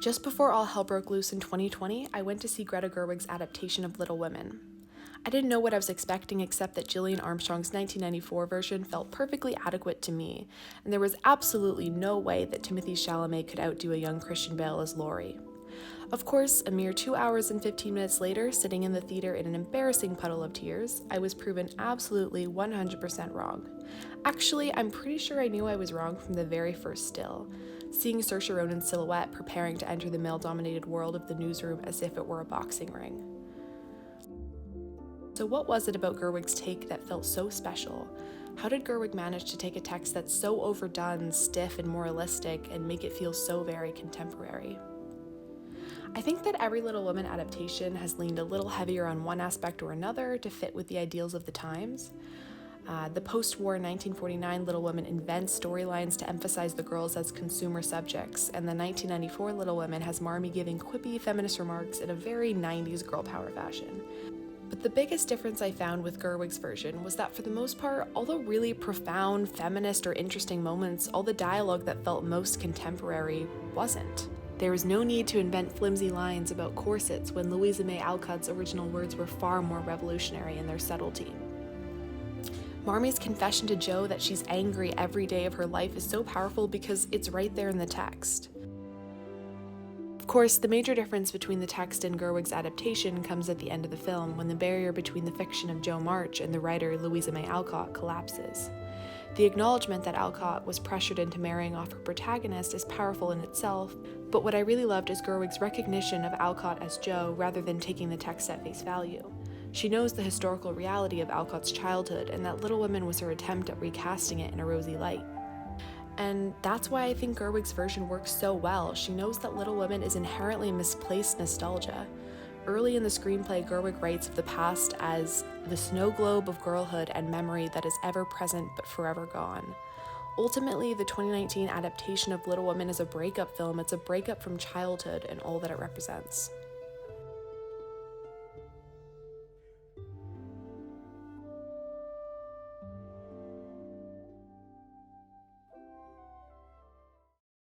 Just before all hell broke loose in 2020, I went to see Greta Gerwig's adaptation of Little Women. I didn't know what I was expecting except that Gillian Armstrong's 1994 version felt perfectly adequate to me, and there was absolutely no way that Timothée Chalamet could outdo a young Christian Bale as Laurie. Of course, a mere 2 hours and 15 minutes later, sitting in the theater in an embarrassing puddle of tears, I was proven absolutely 100% wrong. Actually, I'm pretty sure I knew I was wrong from the very first still, seeing Saoirse Ronan's silhouette preparing to enter the male-dominated world of the newsroom as if it were a boxing ring. So what was it about Gerwig's take that felt so special? How did Gerwig manage to take a text that's so overdone, stiff, and moralistic and make it feel so very contemporary? I think that every Little Women adaptation has leaned a little heavier on one aspect or another to fit with the ideals of the times. The post-war 1949 Little Women invents storylines to emphasize the girls as consumer subjects, and the 1994 Little Women has Marmee giving quippy feminist remarks in a very 90s girl power fashion. But the biggest difference I found with Gerwig's version was that for the most part, all the really profound, feminist, or interesting moments, all the dialogue that felt most contemporary wasn't. There was no need to invent flimsy lines about corsets when Louisa May Alcott's original words were far more revolutionary in their subtlety. Marmee's confession to Jo that she's angry every day of her life is so powerful because it's right there in the text. Of course, the major difference between the text and Gerwig's adaptation comes at the end of the film, when the barrier between the fiction of Jo March and the writer Louisa May Alcott collapses. The acknowledgement that Alcott was pressured into marrying off her protagonist is powerful in itself, but what I really loved is Gerwig's recognition of Alcott as Jo rather than taking the text at face value. She knows the historical reality of Alcott's childhood and that Little Women was her attempt at recasting it in a rosy light. And that's why I think Gerwig's version works so well. She knows that Little Women is inherently misplaced nostalgia. Early in the screenplay, Gerwig writes of the past as the snow globe of girlhood and memory that is ever present but forever gone. Ultimately, the 2019 adaptation of Little Women is a breakup film. It's a breakup from childhood and all that it represents.